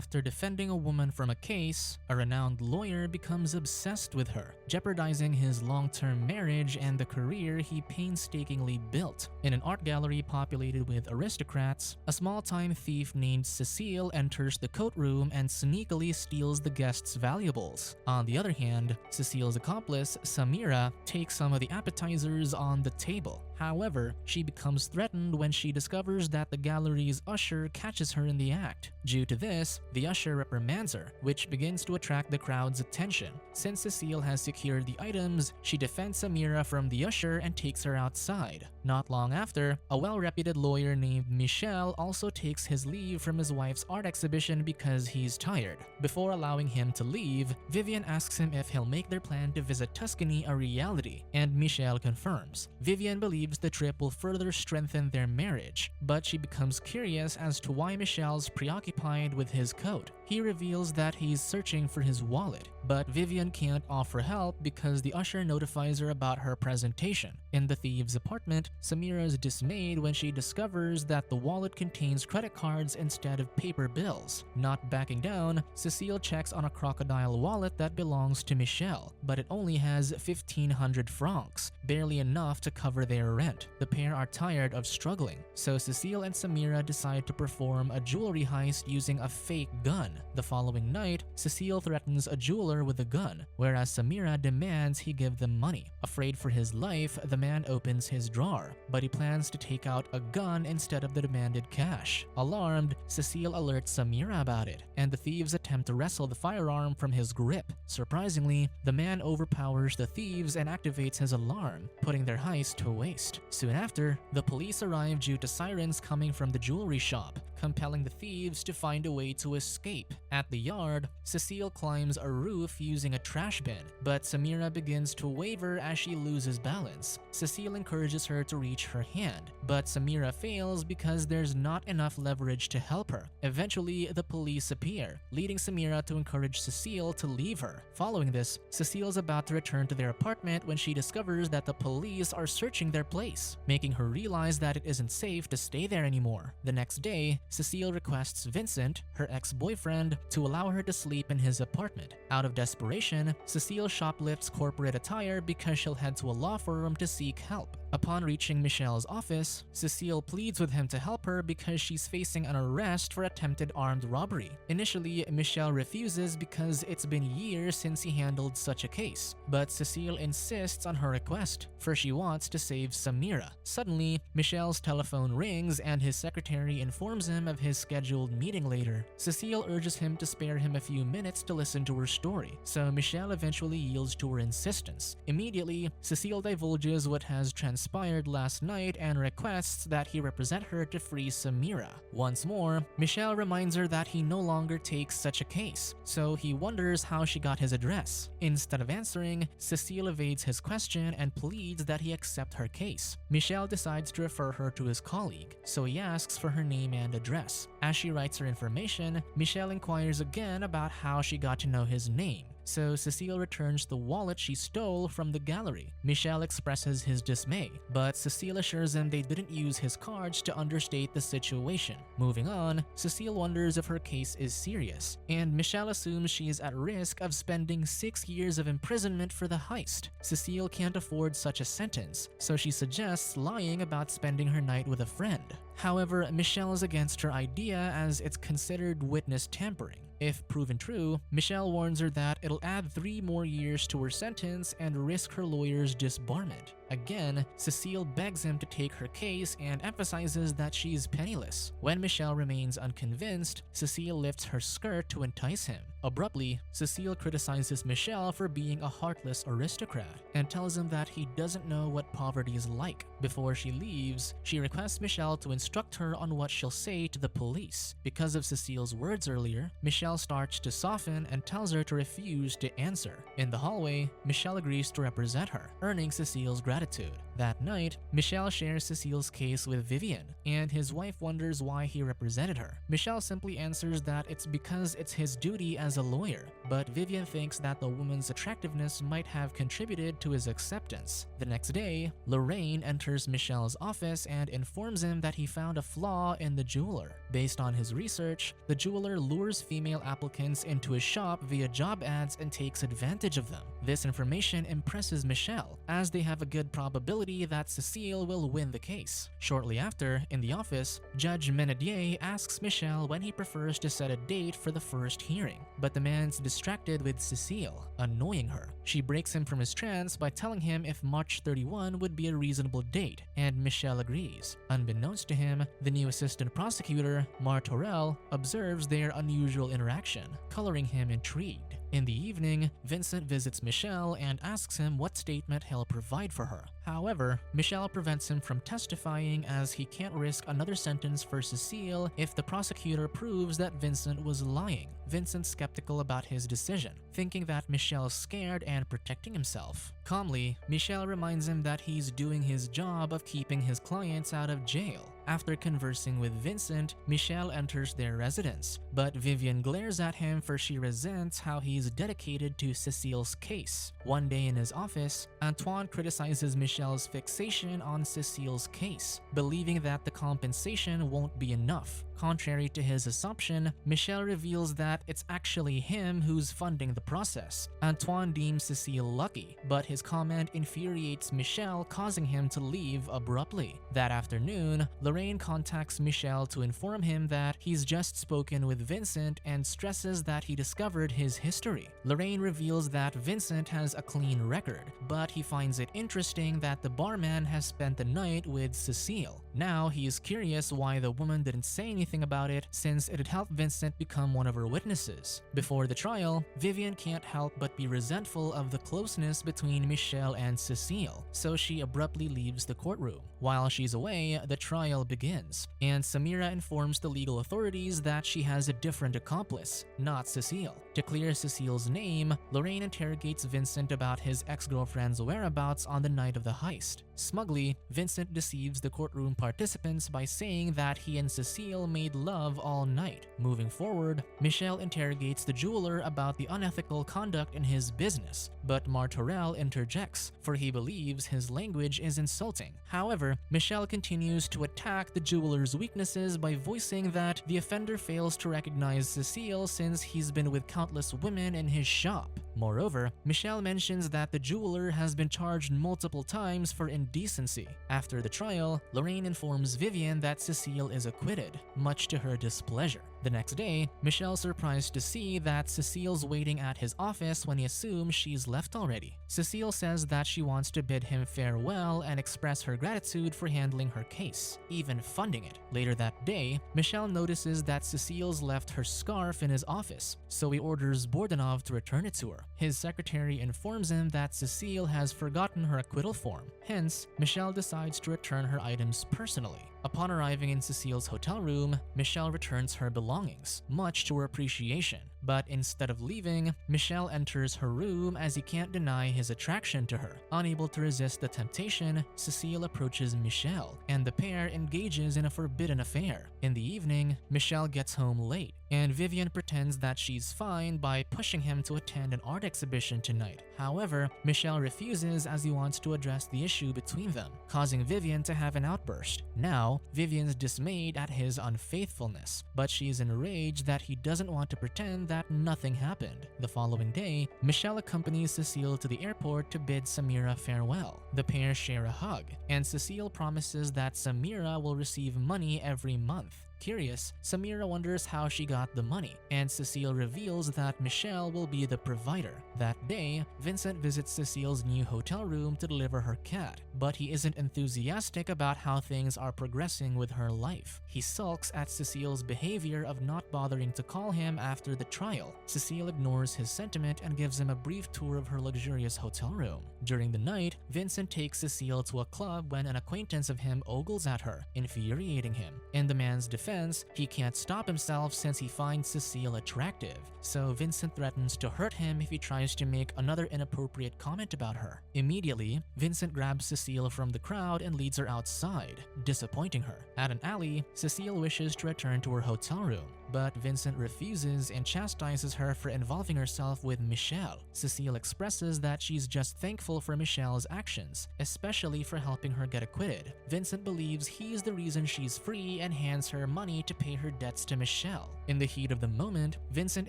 After defending a woman from a case, a renowned lawyer becomes obsessed with her, jeopardizing his long-term marriage and the career he painstakingly built. In an art gallery populated with aristocrats, a small-time thief named Cécile enters the coat room and sneakily steals the guests' valuables. On the other hand, Cécile's accomplice, Samira, takes some of the appetizers on the table. However, she becomes threatened when she discovers that the gallery's usher catches her in the act. Due to this, the usher reprimands her, which begins to attract the crowd's attention. Since Cécile has secured the items, she defends Samira from the usher and takes her outside. Not long after, a well-reputed lawyer named Michel also takes his leave from his wife's art exhibition because he's tired. Before allowing him to leave, Viviane asks him if he'll make their plan to visit Tuscany a reality, and Michel confirms. Viviane believes the trip will further strengthen their marriage, but she becomes curious as to why Michel's preoccupied with his coat. He reveals that he's searching for his wallet, but Viviane can't offer help because the usher notifies her about her presentation. In the thieves' apartment, Samira is dismayed when she discovers that the wallet contains credit cards instead of paper bills. Not backing down, Cécile checks on a crocodile wallet that belongs to Michel, but it only has 1,500 francs, barely enough to cover their rent. The pair are tired of struggling, so Cécile and Samira decide to perform a jewelry heist using a fake gun. The following night, Cécile threatens a jeweler with a gun, whereas Samira demands he give them money. Afraid for his life, the man opens his drawer, but he plans to take out a gun instead of the demanded cash. Alarmed, Cécile alerts Samira about it, and the thieves attempt to wrestle the firearm from his grip. Surprisingly, the man overpowers the thieves and activates his alarm, putting their heist to waste. Soon after, the police arrive due to sirens coming from the jewelry shop, compelling the thieves to find a way to escape. At the yard, Cécile climbs a roof using a trash bin, but Samira begins to waver as she loses balance. Cécile encourages her to reach her hand, but Samira fails because there's not enough leverage to help her. Eventually, the police appear, leading Samira to encourage Cécile to leave her. Following this, Cécile's about to return to their apartment when she discovers that the police are searching their place, making her realize that it isn't safe to stay there anymore. The next day, Cécile requests Vincent, her ex-boyfriend, to allow her to sleep in his apartment. Out of desperation, Cécile shoplifts corporate attire because she'll head to a law firm to seek help. Upon reaching Michel's office, Cécile pleads with him to help her because she's facing an arrest for attempted armed robbery. Initially, Michel refuses because it's been years since he handled such a case, but Cécile insists on her request, for she wants to save Samira. Suddenly, Michel's telephone rings and his secretary informs him of his scheduled meeting later. Cécile urges him to spare him a few minutes to listen to her story, so Michel eventually yields to her insistence. Immediately, Cécile divulges what has transpired last night and requests that he represent her to free Samira. Once more, Michel reminds her that he no longer takes such a case, so he wonders how she got his address. Instead of answering, Cécile evades his question and pleads that he accept her case. Michel decides to refer her to his colleague, so he asks for her name and address. As she writes her information, Michel inquires again about how she got to know his name, so Cécile returns the wallet she stole from the gallery. Michel expresses his dismay, but Cécile assures him they didn't use his cards to understate the situation. Moving on, Cécile wonders if her case is serious, and Michel assumes she is at risk of spending 6 years of imprisonment for the heist. Cécile can't afford such a sentence, so she suggests lying about spending her night with a friend. However, Michel is against her idea as it's considered witness tampering. If proven true, Michel warns her that it'll add 3 more years to her sentence and risk her lawyer's disbarment. Again, Cécile begs him to take her case and emphasizes that she's penniless. When Michel remains unconvinced, Cécile lifts her skirt to entice him. Abruptly, Cécile criticizes Michel for being a heartless aristocrat and tells him that he doesn't know what poverty is like. Before she leaves, she requests Michel to instruct her on what she'll say to the police. Because of Cécile's words earlier, Michel starts to soften and tells her to refuse to answer. In the hallway, Michel agrees to represent her, earning Cécile's gratitude. gratitude. That night, Michel shares Cécile's case with Viviane, and his wife wonders why he represented her. Michel simply answers that it's because it's his duty as a lawyer, but Viviane thinks that the woman's attractiveness might have contributed to his acceptance. The next day, Lorraine enters Michel's office and informs him that he found a flaw in the jeweler. Based on his research, the jeweler lures female applicants into his shop via job ads and takes advantage of them. This information impresses Michel, as they have a good probability that Cécile will win the case. Shortly after, in the office, Judge Menadier asks Michel when he prefers to set a date for the first hearing, but the man's distracted with Cécile, annoying her. She breaks him from his trance by telling him if March 31 would be a reasonable date, and Michel agrees. Unbeknownst to him, the new assistant prosecutor, Martorell, observes their unusual interaction, coloring him intrigued. In the evening, Vincent visits Michel and asks him what statement he'll provide for her. However, Michel prevents him from testifying as he can't risk another sentence for Cécile if the prosecutor proves that Vincent was lying. Vincent's skeptical about his decision, thinking that Michel's scared and protecting himself. Calmly, Michel reminds him that he's doing his job of keeping his clients out of jail. After conversing with Vincent, Michel enters their residence, but Viviane glares at him for she resents how he's dedicated to Cécile's case. One day in his office, Antoine criticizes Michel's fixation on Cécile's case, believing that the compensation won't be enough. Contrary to his assumption, Michel reveals that it's actually him who's funding the process. Antoine deems Cécile lucky, but his comment infuriates Michel, causing him to leave abruptly. That afternoon, Lorraine contacts Michel to inform him that he's just spoken with Vincent and stresses that he discovered his history. Lorraine reveals that Vincent has a clean record, but he finds it interesting that the barman has spent the night with Cécile. Now he is curious why the woman didn't say anything about it, since it had helped Vincent become one of her witnesses. Before the trial, Viviane can't help but be resentful of the closeness between Michel and Cécile, so she abruptly leaves the courtroom. While she's away, the trial begins, and Samira informs the legal authorities that she has a different accomplice, not Cécile. To clear Cécile's name, Lorraine interrogates Vincent about his ex-girlfriend's whereabouts on the night of the heist. Smugly, Vincent deceives the courtroom participants by saying that he and Cécile made love all night. Moving forward, Michel interrogates the jeweler about the unethical conduct in his business, but Martorell interjects, for he believes his language is insulting. However, Michel continues to attack the jeweler's weaknesses by voicing that the offender fails to recognize Cécile since he's been with countless women in his shop. Moreover, Michel mentions that the jeweler has been charged multiple times for indecency. After the trial, Lorraine informs Viviane that Cécile is acquitted, much to her displeasure. The next day, Michel's surprised to see that Cécile's waiting at his office when he assumes she's left already. Cécile says that she wants to bid him farewell and express her gratitude for handling her case, even funding it. Later that day, Michel notices that Cécile's left her scarf in his office, so he orders Bordenov to return it to her. His secretary informs him that Cécile has forgotten her acquittal form. Hence, Michel decides to return her items personally. Upon arriving in Cécile's hotel room, Michel returns her belongings, much to her appreciation. But instead of leaving, Michel enters her room as he can't deny his attraction to her. Unable to resist the temptation, Cécile approaches Michel, and the pair engages in a forbidden affair. In the evening, Michel gets home late, and Viviane pretends that she's fine by pushing him to attend an art exhibition tonight. However, Michel refuses as he wants to address the issue between them, causing Viviane to have an outburst. Now, Viviane's dismayed at his unfaithfulness, but she's enraged that he doesn't want to pretend that nothing happened. The following day, Michel accompanies Cécile to the airport to bid Samira farewell. The pair share a hug, and Cécile promises that Samira will receive money every month. Curious, Samira wonders how she got the money, and Cécile reveals that Michel will be the provider. That day, Vincent visits Cécile's new hotel room to deliver her cat, but he isn't enthusiastic about how things are progressing with her life. He sulks at Cécile's behavior of not bothering to call him after the trial. Cécile ignores his sentiment and gives him a brief tour of her luxurious hotel room. During the night, Vincent takes Cécile to a club when an acquaintance of him ogles at her, infuriating him. In the man's defense, defense, he can't stop himself since he finds Cécile attractive, so Vincent threatens to hurt him if he tries to make another inappropriate comment about her. Immediately, Vincent grabs Cécile from the crowd and leads her outside, disappointing her. At an alley, Cécile wishes to return to her hotel room, but Vincent refuses and chastises her for involving herself with Michel. Cécile expresses that she's just thankful for Michel's actions, especially for helping her get acquitted. Vincent believes he's the reason she's free and hands her money to pay her debts to Michel. In the heat of the moment, Vincent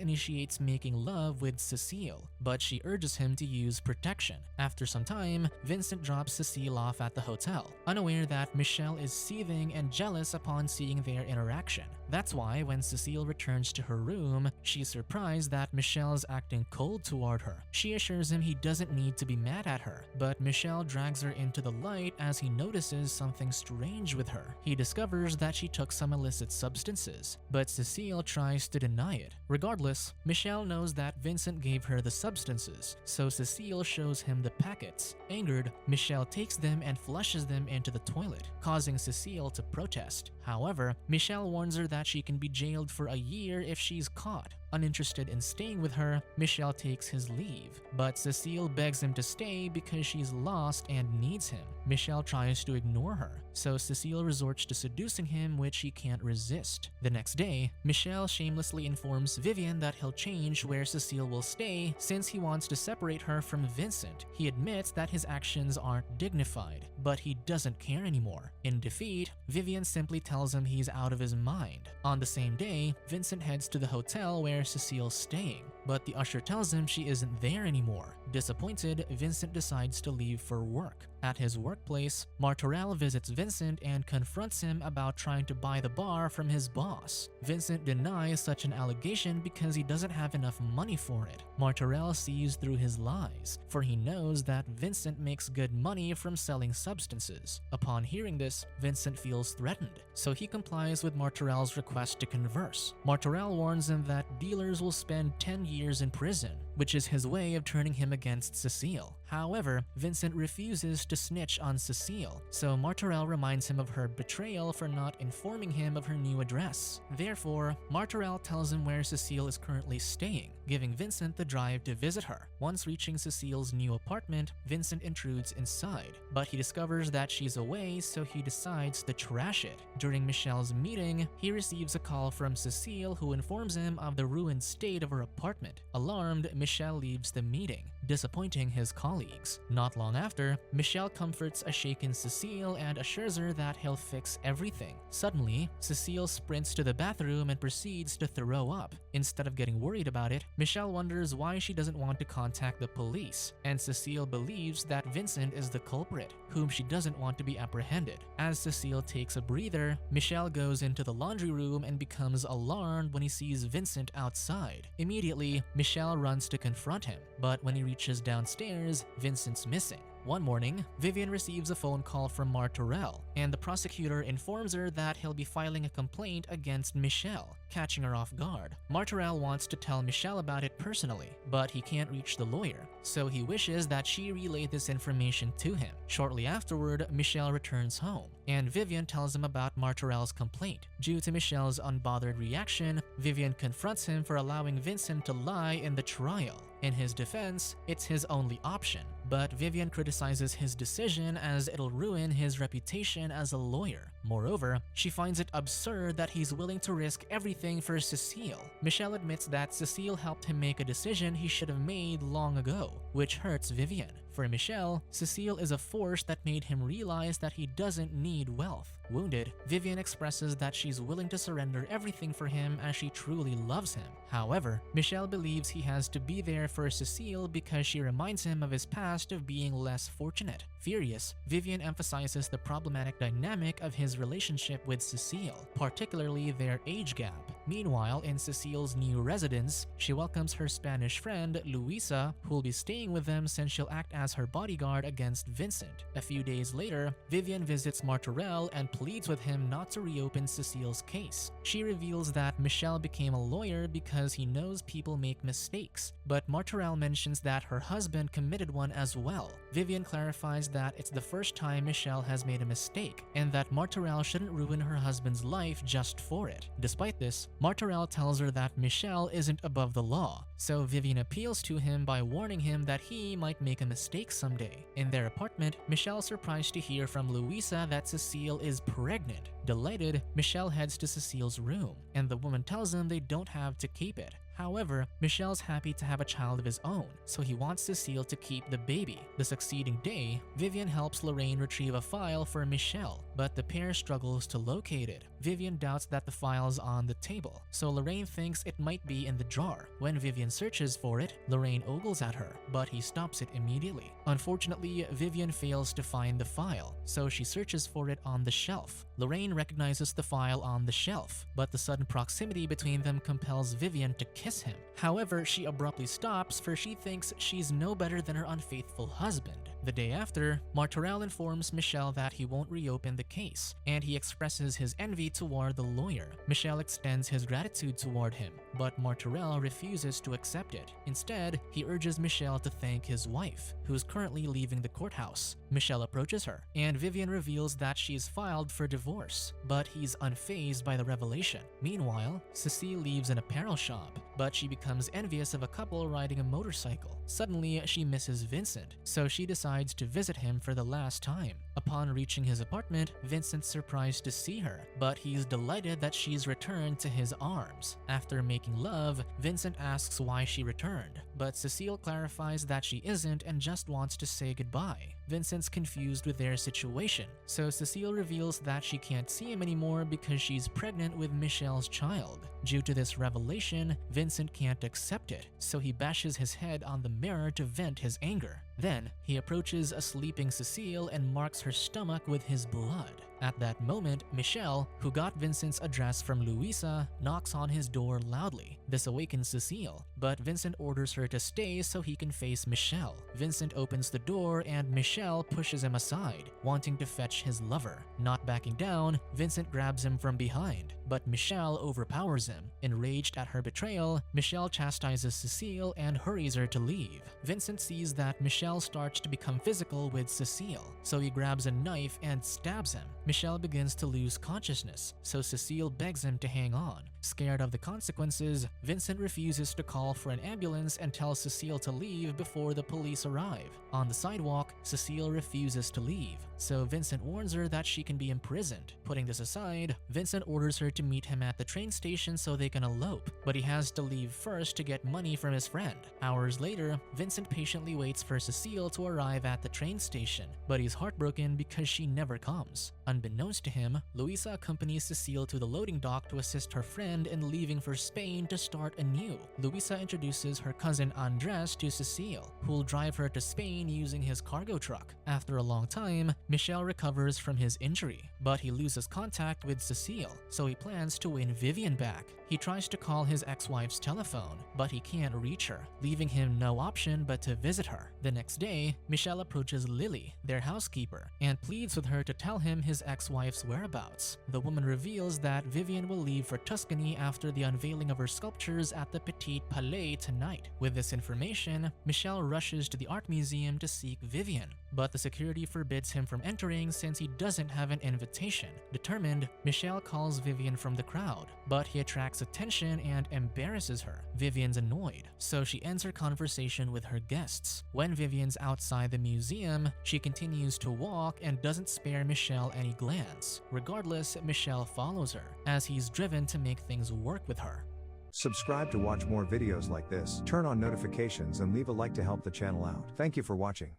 initiates making love with Cécile, but she urges him to use protection. After some time, Vincent drops Cécile off at the hotel, unaware that Michel is seething and jealous upon seeing their interaction. That's why when Cécile returns to her room, she's surprised that Michel's acting cold toward her. She assures him he doesn't need to be mad at her, but Michel drags her into the light as he notices something strange with her. He discovers that she took some illicit substances, but Cécile tries to deny it. Regardless, Michel knows that Vincent gave her the substances, so Cécile shows him the packets. Angered, Michel takes them and flushes them into the toilet, causing Cécile to protest. However, Michel warns her that she can be jailed for a year if she's caught. Uninterested in staying with her, Michel takes his leave, but Cécile begs him to stay because she's lost and needs him. Michel tries to ignore her, so Cécile resorts to seducing him, which he can't resist. The next day, Michel shamelessly informs Viviane that he'll change where Cécile will stay since he wants to separate her from Vincent. He admits that his actions aren't dignified, but he doesn't care anymore. In defeat, Viviane simply tells him he's out of his mind. On the same day, Vincent heads to the hotel where Cécile's staying, but the usher tells him she isn't there anymore. Disappointed, Vincent decides to leave for work. At his workplace, Martorell visits Vincent and confronts him about trying to buy the bar from his boss. Vincent denies such an allegation because he doesn't have enough money for it. Martorell sees through his lies, for he knows that Vincent makes good money from selling substances. Upon hearing this, Vincent feels threatened, so he complies with Martorell's request to converse. Martorell warns him that dealers will spend 10 years in prison, which is his way of turning him against Cécile. However, Vincent refuses to snitch on Cécile, so Martorell reminds him of her betrayal for not informing him of her new address. Therefore, Martorell tells him where Cécile is currently staying, giving Vincent the drive to visit her. Once reaching Cécile's new apartment, Vincent intrudes inside, but he discovers that she's away, so he decides to trash it. During Michel's meeting, he receives a call from Cécile, who informs him of the ruined state of her apartment. Alarmed, Michel leaves the meeting, disappointing his colleagues. Not long after, Michel comforts a shaken Cécile and assures her that he'll fix everything. Suddenly, Cécile sprints to the bathroom and proceeds to throw up. Instead of getting worried about it, Michel wonders why she doesn't want to contact the police, and Cécile believes that Vincent is the culprit, whom she doesn't want to be apprehended. As Cécile takes a breather, Michel goes into the laundry room and becomes alarmed when he sees Vincent outside. Immediately, Michel runs to confront him, but when he reaches downstairs, Vincent's missing. One morning, Viviane receives a phone call from Martorell, and the prosecutor informs her that he'll be filing a complaint against Michel, catching her off guard. Martorell wants to tell Michel about it personally, but he can't reach the lawyer, so he wishes that she relay this information to him. Shortly afterward, Michel returns home, and Viviane tells him about Martorell's complaint. Due to Michel's unbothered reaction, Viviane confronts him for allowing Vincent to lie in the trial. In his defense, it's his only option, but Viviane criticizes his decision as it'll ruin his reputation as a lawyer. Moreover, she finds it absurd that he's willing to risk everything for Cécile. Michel admits that Cécile helped him make a decision he should have made long ago, which hurts Viviane. For Michel, Cécile is a force that made him realize that he doesn't need wealth. Wounded, Viviane expresses that she's willing to surrender everything for him as she truly loves him. However, Michel believes he has to be there for Cécile because she reminds him of his past of being less fortunate. Furious, Viviane emphasizes the problematic dynamic of his relationship with Cécile, particularly their age gap. Meanwhile, in Cecile's new residence, she welcomes her Spanish friend, Luisa, who will be staying with them since she'll act as her bodyguard against Vincent. A few days later, Viviane visits Martorell and pleads with him not to reopen Cecile's case. She reveals that Michel became a lawyer because he knows people make mistakes, but Martorell mentions that her husband committed one as well. Viviane clarifies that it's the first time Michel has made a mistake, and that Martorell shouldn't ruin her husband's life just for it. Despite this, Martorell tells her that Michel isn't above the law, so Viviane appeals to him by warning him that he might make a mistake someday. In their apartment, Michel's surprised to hear from Luisa that Cecile is pregnant. Delighted, Michel heads to Cecile's room, and the woman tells him they don't have to keep it. However, Michel's happy to have a child of his own, so he wants Cecile to keep the baby. The succeeding day, Viviane helps Lorraine retrieve a file for Michel, but the pair struggles to locate it. Viviane doubts that the file's on the table, so Lorraine thinks it might be in the drawer. When Viviane searches for it, Lorraine ogles at her, but he stops it immediately. Unfortunately, Viviane fails to find the file, so she searches for it on the shelf. Lorraine recognizes the file on the shelf, but the sudden proximity between them compels Viviane to kiss him. However, she abruptly stops, for she thinks she's no better than her unfaithful husband. The day after, Martorell informs Michel that he won't reopen the case, and he expresses his envy toward the lawyer. Michel extends his gratitude toward him, but Martorell refuses to accept it. Instead, he urges Michel to thank his wife, who's currently leaving the courthouse. Michel approaches her, and Viviane reveals that she's filed for divorce, but he's unfazed by the revelation. Meanwhile, Cecile leaves an apparel shop, but she becomes envious of a couple riding a motorcycle. Suddenly, she misses Vincent, so she decides to visit him for the last time. Upon reaching his apartment, Vincent's surprised to see her, but he's delighted that she's returned to his arms. After making love, Vincent asks why she returned, but Cecile clarifies that she isn't and just wants to say goodbye. Vincent's confused with their situation, so Cecile reveals that she can't see him anymore because she's pregnant with Michel's child. Due to this revelation, Vincent can't accept it, so he bashes his head on the mirror to vent his anger. Then, he approaches a sleeping Cecile and marks her stomach with his blood. At that moment, Michel, who got Vincent's address from Luisa, knocks on his door loudly. This awakens Cecile, but Vincent orders her to stay so he can face Michel. Vincent opens the door and Michel pushes him aside, wanting to fetch his lover. Not backing down, Vincent grabs him from behind, but Michel overpowers him. Enraged at her betrayal, Michel chastises Cecile and hurries her to leave. Vincent sees that Michel starts to become physical with Cecile, so he grabs a knife and stabs him. Michel begins to lose consciousness, so Cecile begs him to hang on. Scared of the consequences, Vincent refuses to call for an ambulance and tells Cecile to leave before the police arrive. On the sidewalk, Cecile refuses to leave, so Vincent warns her that she can be imprisoned. Putting this aside, Vincent orders her to meet him at the train station so they can elope, but he has to leave first to get money from his friend. Hours later, Vincent patiently waits for Cecile to arrive at the train station, but he's heartbroken because she never comes. Unbeknownst to him, Luisa accompanies Cecile to the loading dock to assist her friend in leaving for Spain to start anew. Luisa introduces her cousin Andres to Cecile, who'll drive her to Spain using his cargo truck. After a long time, Michel recovers from his injury, but he loses contact with Cecile, so he plans to win Viviane back. He tries to call his ex-wife's telephone, but he can't reach her, leaving him no option but to visit her. The next day, Michel approaches Lily, their housekeeper, and pleads with her to tell him his ex-wife's whereabouts. The woman reveals that Viviane will leave for Tuscany after the unveiling of her sculptures at the Petit Palais tonight. With this information, Michel rushes to the art museum to seek Viviane, but the security forbids him from entering since he doesn't have an invitation. Determined, Michel calls Viviane from the crowd, but he attracts attention and embarrasses her. Viviane's annoyed, so she ends her conversation with her guests. When Viviane's outside the museum, she continues to walk and doesn't spare Michel any glance. Regardless, Michel follows her, as he's driven to make things work with her. Subscribe to watch more videos like this, turn on notifications and leave a like to help the channel out. Thank you for watching.